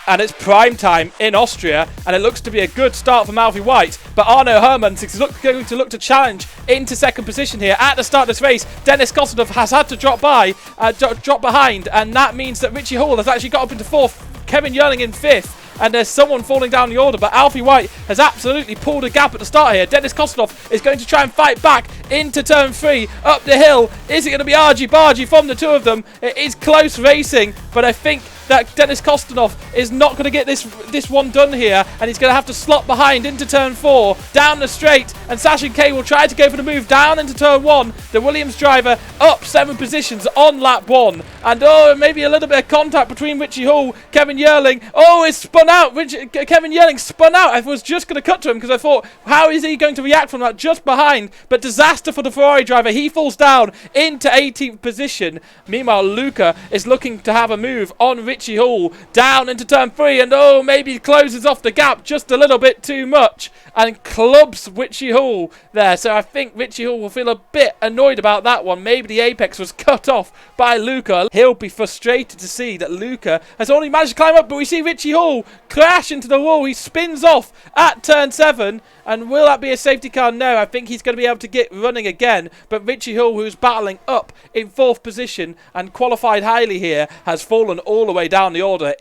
And it's prime time in Austria, and it looks to be a good start from Alfie White. But Arno Hermann is going to look to challenge into second position here at the start of this race. Dennis Kostanov has had to drop behind, and that means that Richie Hall has actually got up into fourth. Kevin Yerling in fifth. And there's someone falling down the order, but Alfie White has absolutely pulled a gap at the start here. Dennis Kostanov is going to try and fight back into turn 3, up the hill. Is it going to be argy-bargy from the two of them? It is close racing, but I think that Dennis Kostanov is not going to get this one done here, and he's going to have to slot behind into turn 4, down the straight, and Sasha K will try to go for the move down into turn 1. The Williams driver up 7 positions on lap 1, and maybe a little bit of contact between Richie Hall, Kevin Yerling. It's spun out. Kevin Yerling spun out. I was just going to cut to him because I thought, how is he going to react from that just behind? But disaster for the Ferrari driver. He falls down into 18th position. Meanwhile, Luca is looking to have a move on Richie Hall down into turn 3, and maybe closes off the gap just a little bit too much and clubs Richie Hall there. So I think Richie Hall will feel a bit annoyed about that one. Maybe the apex was cut off by Luca. He'll be frustrated to see that Luca has only managed to climb up, but we see Richie Hall crash into the wall. He spins off at turn 7, and will that be a safety car? No, I think he's going to be able to get running again. But Richie Hall, who's battling up in 4th position and qualified highly here, has fallen all the way down the order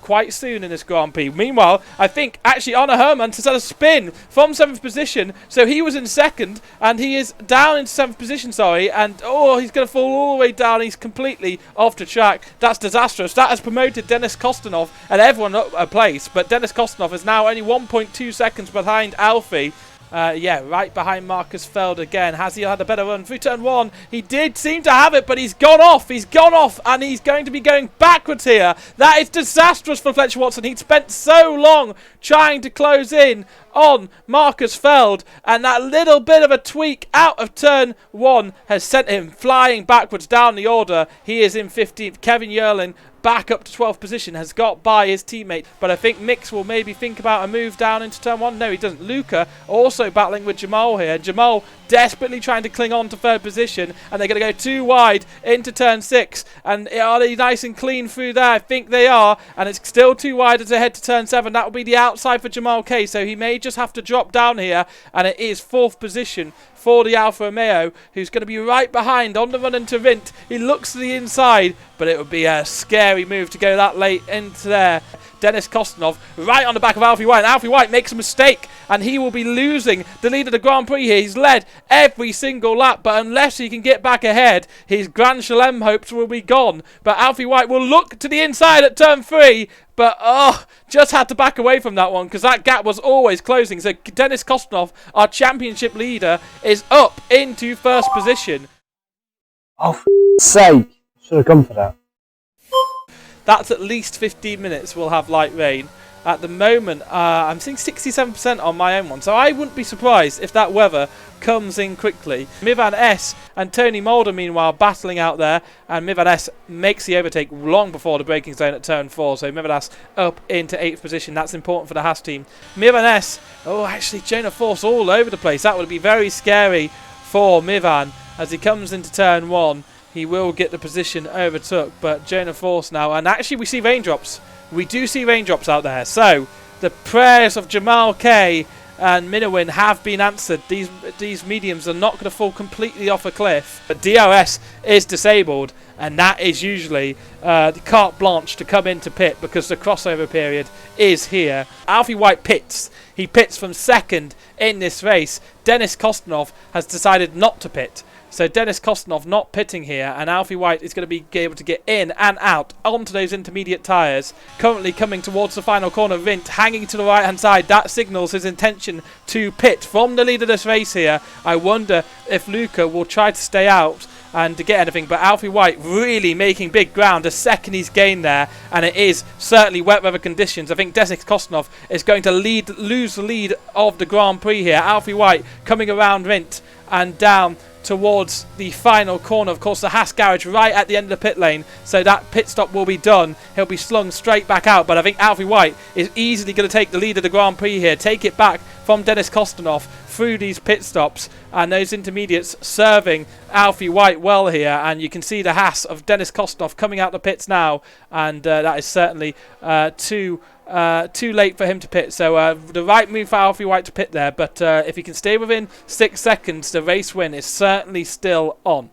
quite soon in this Grand Prix. Meanwhile, I think actually Arno Hermann has had a spin from 7th position, so he was in 2nd, and he is down into 7th position, and he's going to fall all the way down. He's completely off the track. That's disastrous. That has promoted Dennis Kostanov and everyone up a place, but Dennis Kostanov is now only 1.2 seconds behind Alfie. Right behind Marcus Feld again. Has he had a better run through turn 1? He did seem to have it, but he's gone off. He's gone off, and he's going to be going backwards here. That is disastrous for Fletcher Watson. He'd spent so long trying to close in on Marcus Feld, and that little bit of a tweak out of turn 1 has sent him flying backwards down the order. He is in 15th. Kevin Yerlin back up to 12th position, has got by his teammate, but I think Mix will maybe think about a move down into turn 1. No, he doesn't. Luca also battling with Jamal here. Jamal desperately trying to cling on to 3rd position, and they're going to go too wide into turn 6. And are they nice and clean through there? I think they are, and it's still too wide as they head to turn 7. That will be the outside for Jamal K, so he may just have to drop down here, and it is 4th position for the Alfa Romeo, who's going to be right behind on the run into Rindt. He looks to the inside, but it would be a scary move to go that late into there. Dennis Kostanov right on the back of Alfie White, and Alfie White makes a mistake, and he will be losing the lead of the Grand Prix here. He's led every single lap, but unless he can get back ahead, his Grand Chelem hopes will be gone. But Alfie White will look to the inside at turn 3, but just had to back away from that one because that gap was always closing. So Dennis Kostanov, our championship leader, is up into 1st position. Oh, for sake. Should have come for that. That's at least 15 minutes we'll have light rain. At the moment, I'm seeing 67% on my own one, so I wouldn't be surprised if that weather comes in quickly. Mivan S and Tony Mulder, meanwhile, battling out there, and Mivan S makes the overtake long before the braking zone at turn 4, so Mivan S up into 8th position. That's important for the Haas team. Mivan S, actually Jonah Force all over the place. That would be very scary for Mivan as he comes into turn 1. He will get the position overtook, but Jonah Force now, and actually we see raindrops. We do see raindrops out there, so the prayers of Jamal K and Minowin have been answered. These mediums are not going to fall completely off a cliff, but DRS is disabled, and that is usually the carte blanche to come into pit because the crossover period is here. Alfie White pits. He pits from 2nd in this race. Dennis Kostanov has decided not to pit. So Dennis Kostanov not pitting here, and Alfie White is going to be able to get in and out onto those intermediate tyres. Currently coming towards the final corner, Rindt hanging to the right hand side. That signals his intention to pit from the lead of this race here. I wonder if Luca will try to stay out and to get anything, but Alfie White really making big ground. A second he's gained there, and it is certainly wet weather conditions. I think Dennis Kostanov is going to lose the lead of the Grand Prix here. Alfie White coming around Rindt and down towards the final corner. Of course, the Haas garage right at the end of the pit lane, so that pit stop will be done. He'll be slung straight back out, but I think Alfie White is easily going to take the lead of the Grand Prix here, take it back from Dennis Kostanov through these pit stops, and those intermediates serving Alfie White well here. And you can see the Haas of Dennis Kostov coming out the pits now, and that is certainly too late for him to pit. So the right move for Alfie White to pit there, but if he can stay within 6 seconds, the race win is certainly still on.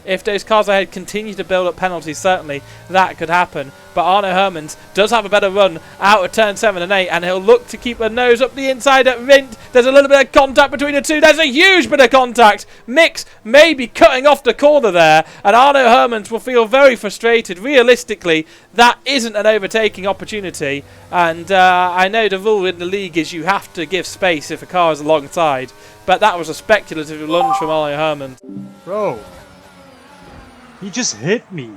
If those cars ahead continue to build up penalties, certainly that could happen. But Arno Hermans does have a better run out of turn 7 and 8, and he'll look to keep a nose up the inside at Rindt. There's a little bit of contact between the two. There's a huge bit of contact. Mix may be cutting off the corner there, and Arno Hermans will feel very frustrated. Realistically, that isn't an overtaking opportunity, and I know the rule in the league is you have to give space if a car is alongside, but that was a speculative lunge from Arno Hermans. Bro, he just hit me.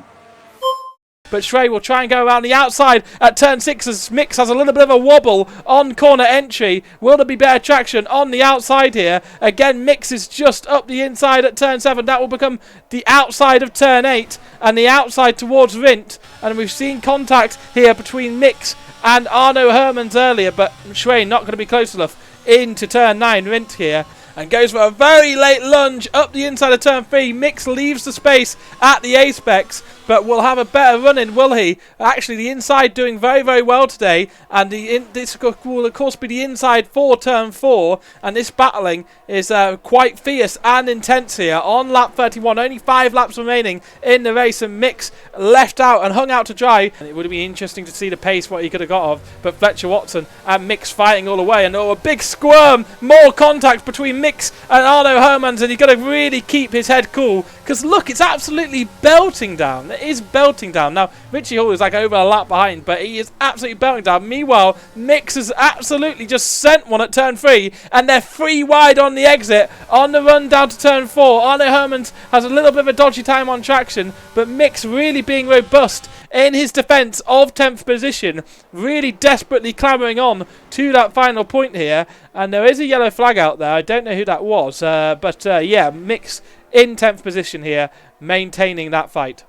But Shrey will try and go around the outside at turn 6 as Mix has a little bit of a wobble on corner entry. Will there be better traction on the outside here? Again, Mix is just up the inside at turn 7. That will become the outside of turn 8 and the outside towards Rindt. And we've seen contact here between Mix and Arno Hermans earlier, but Shrey not going to be close enough into turn 9. Rindt here, and goes for a very late lunge up the inside of turn 3. Mix leaves the space at the A-specs, but will have a better run in, will he? Actually, the inside doing very, very well today, and this will, of course, be the inside for turn 4, and this battling is quite fierce and intense here on lap 31. Only 5 laps remaining in the race, and Mix left out and hung out to dry. And it would be interesting to see the pace, what he could have got of, but Fletcher Watson and Mix fighting all the way, and a big squirm, more contact between Mix and Arno Hermans, and he's got to really keep his head cool, because look, it's absolutely belting down. It is belting down. Now, Richie Hall is like over a lap behind, but he is absolutely belting down. Meanwhile, Mix has absolutely just sent one at turn 3, and they're 3 wide on the exit on the run down to turn 4. Arno Hermans has a little bit of a dodgy time on traction, but Mix really being robust in his defence of 10th position, really desperately clamouring on to that final point here. And there is a yellow flag out there. I don't know who that was, but yeah, Mix in 10th position here, maintaining that fight.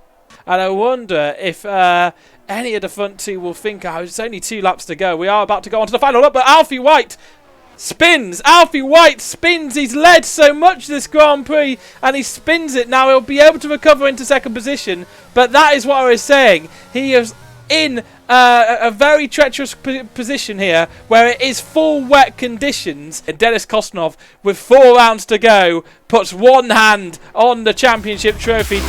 And I wonder if any of the front two will think, oh, it's only 2 laps to go. We are about to go on to the final lap, but Alfie White spins. Alfie White spins. He's led so much this Grand Prix, and he spins it. Now he'll be able to recover into 2nd position, but that is what I was saying. He is in a very treacherous position here, where it is full wet conditions. And Dennis Kostov, with 4 rounds to go, puts one hand on the championship trophy.